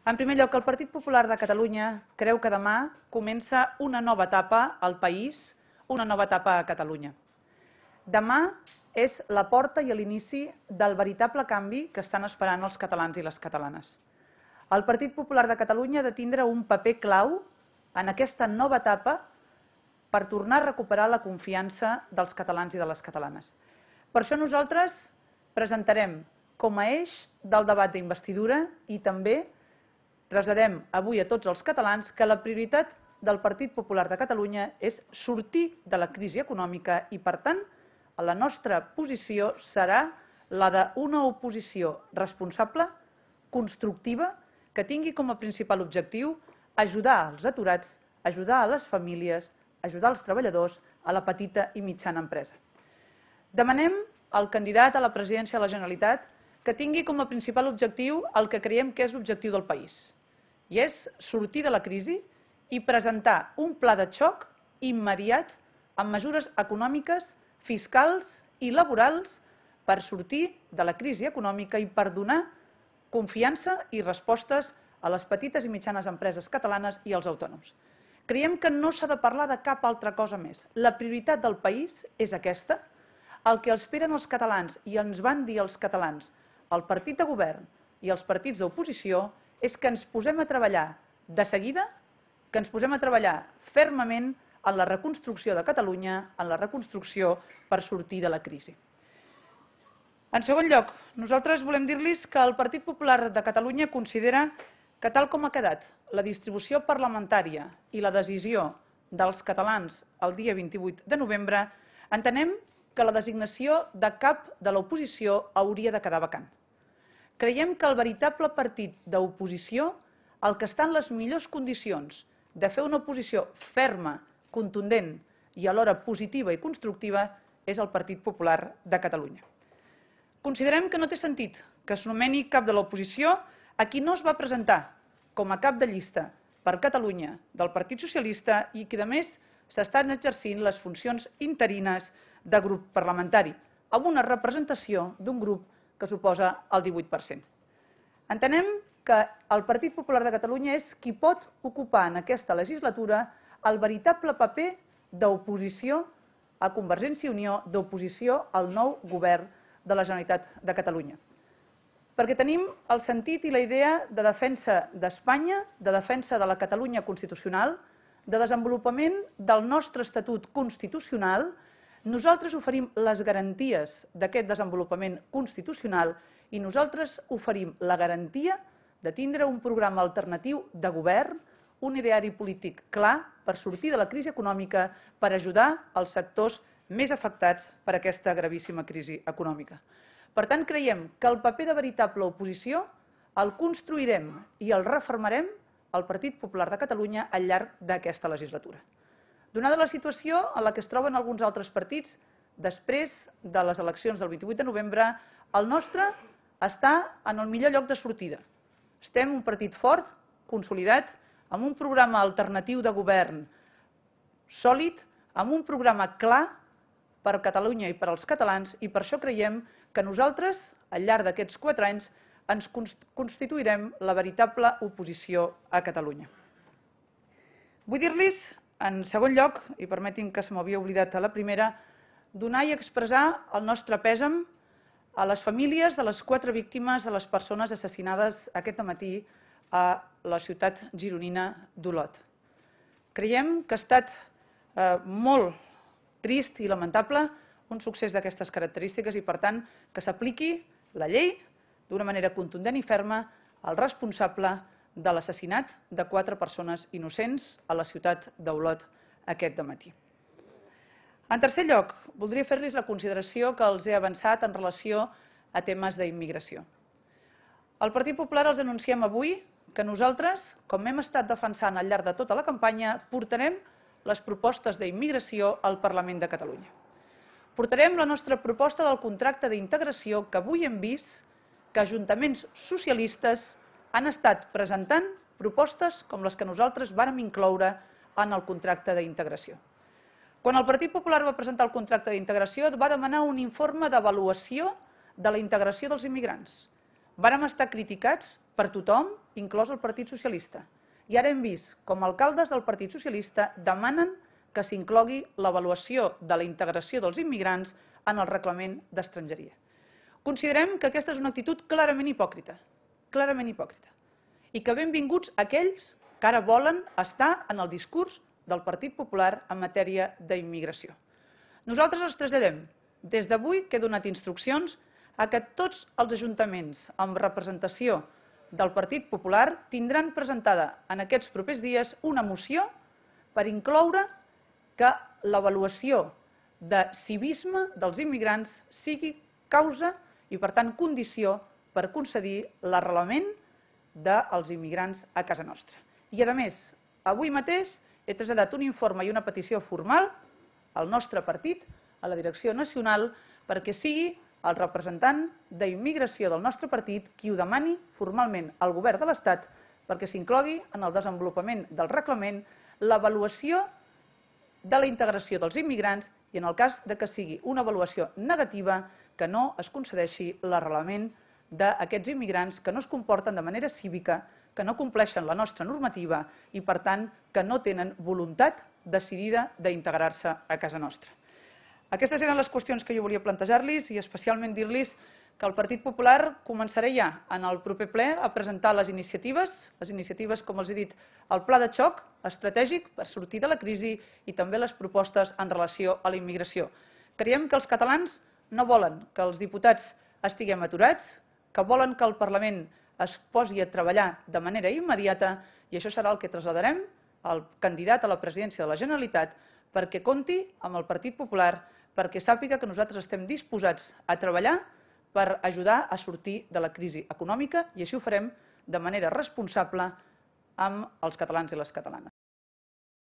En primer lloc, el Partit Popular de Catalunya creu que demà comença una nova etapa al país, una nova etapa a Catalunya. Demà és la porta i l'inici del veritable canvi que estan esperant els catalans i les catalanes. El Partit Popular de Catalunya ha de tindre un paper clau en aquesta nova etapa per tornar a recuperar la confiança dels catalans i de les catalanes. Per això nosaltres presentarem com a eix del debat d'investidura i també traslladem avui a tots els catalans que la prioritat del Partit Popular de Catalunya és sortir de la crisi econòmica i, per tant, la nostra posició serà la d'una oposició responsable, constructiva, que tingui com a principal objectiu ajudar els aturats, ajudar a les famílies, ajudar els treballadors, a la petita i mitjana empresa. Demanem al candidat a la presidència de la Generalitat que tingui com a principal objectiu el que creiem que és l'objectiu del país, i és sortir de la crisi i presentar un pla de xoc immediat amb mesures econòmiques, fiscals i laborals per sortir de la crisi econòmica i per donar confiança i respostes a les petites i mitjanes empreses catalanes i als autònoms. Creiem que no s'ha de parlar de cap altra cosa més. La prioritat del país és aquesta. El que esperen els catalans i ens van dir els catalans, el partit de govern i els partits d'oposició, és que ens posem a treballar de seguida, que ens posem a treballar fermament en la reconstrucció de Catalunya, en la reconstrucció per sortir de la crisi. En segon lloc, nosaltres volem dir-los que el Partit Popular de Catalunya considera que tal com ha quedat la distribució parlamentària i la decisió dels catalans el dia 28 de novembre, entenem que la designació de cap de l'oposició hauria de quedar vacant. Creiem que el veritable partit d'oposició, el que està en les millors condicions de fer una oposició ferma, contundent i alhora positiva i constructiva, és el Partit Popular de Catalunya. Considerem que no té sentit que es nomeni cap de l'oposició a qui no es va presentar com a cap de llista per Catalunya del Partit Socialista i que, a més, s'estan exercint les funcions interines de grup parlamentari, amb una representació d'un grup que suposa el 18%. Entenem que el Partit Popular de Catalunya és qui pot ocupar en aquesta legislatura el veritable paper d'oposició a Convergència i Unió, d'oposició al nou govern de la Generalitat de Catalunya. Perquè tenim el sentit i la idea de defensa d'Espanya, de defensa de la Catalunya constitucional, de desenvolupament del nostre estatut constitucional. Nosaltres oferim les garanties d'aquest desenvolupament constitucional i nosaltres oferim la garantia de tindre un programa alternatiu de govern, un ideari polític clar per sortir de la crisi econòmica, per ajudar els sectors més afectats per aquesta gravíssima crisi econòmica. Per tant, creiem que el paper de veritable oposició el construirem i el refermarem al Partit Popular de Catalunya al llarg d'aquesta legislatura. Donada la situació en la que es troben alguns altres partits, després de les eleccions del 28 de novembre, el nostre està en el millor lloc de sortida. Estem un partit fort, consolidat, amb un programa alternatiu de govern sòlid, amb un programa clar per a Catalunya i per als catalans, i per això creiem que nosaltres, al llarg d'aquests 4 anys, ens constituirem la veritable oposició a Catalunya. Vull dir-los, en segon lloc, i permetin que se m'havia oblidat a la primera, donar i expressar el nostre pèsam a les famílies de les 4 víctimes de les persones assassinades aquest matí a la ciutat gironina d'Olot. Creiem que ha estat molt trist i lamentable un succés d'aquestes característiques i, per tant, que s'apliqui la llei d'una manera contundent i ferma al responsable de l'assassinat de 4 persones innocents a la ciutat d'Olot aquest dematí. En tercer lloc, voldria fer-los la consideració que els he avançat en relació a temes d'immigració. Al Partit Popular els anunciem avui que nosaltres, com hem estat defensant al llarg de tota la campanya, portarem les propostes d'immigració al Parlament de Catalunya. Portarem la nostra proposta del contracte d'integració que avui hem vist que ajuntaments socialistes han estat presentant propostes com les que nosaltres vàrem incloure en el contracte d'integració. Quan el Partit Popular va presentar el contracte d'integració, va demanar un informe d'avaluació de la integració dels immigrants. vàrem estar criticats per tothom, inclòs el Partit Socialista. I ara hem vist com alcaldes del Partit Socialista demanen que s'inclogui l'avaluació de la integració dels immigrants en el reglament d'estrangeria. Considerem que aquesta és una actitud clarament hipòcrita, i que benvinguts aquells que ara volen estar en el discurs del Partit Popular en matèria d'immigració. Nosaltres els traslladem. Des d'avui que he donat instruccions a que tots els ajuntaments amb representació del Partit Popular tindran presentada en aquests propers dies una moció per incloure que l'avaluació de civisme dels immigrants sigui causa i, per tant, condició per concedir l'arrelament dels immigrants a casa nostra. I, a més, avui mateix he traslladat un informe i una petició formal al nostre partit, a la direcció nacional, perquè sigui el representant d'immigració del nostre partit qui ho demani formalment al govern de l'Estat perquè s'inclogui en el desenvolupament del reglament l'avaluació de la integració dels immigrants i, en el cas que sigui una avaluació negativa, que no es concedeixi l'arrelament d'aquests immigrants que no es comporten de manera cívica, que no compleixen la nostra normativa i, per tant, que no tenen voluntat decidida d'integrar-se a casa nostra. Aquestes eren les qüestions que jo volia plantejar-los i especialment dir-los que el Partit Popular començarà ja en el proper ple a presentar les iniciatives, com els he dit, el pla de xoc estratègic per sortir de la crisi i també les propostes en relació a la immigració. Creiem que els catalans no volen que els diputats estiguem aturats, que volen que el Parlament es posi a treballar de manera immediata i això serà el que traslladarem al candidat a la presidència de la Generalitat perquè compti amb el Partit Popular, perquè sàpiga que nosaltres estem disposats a treballar per ajudar a sortir de la crisi econòmica i així ho farem de manera responsable amb els catalans i les catalanes.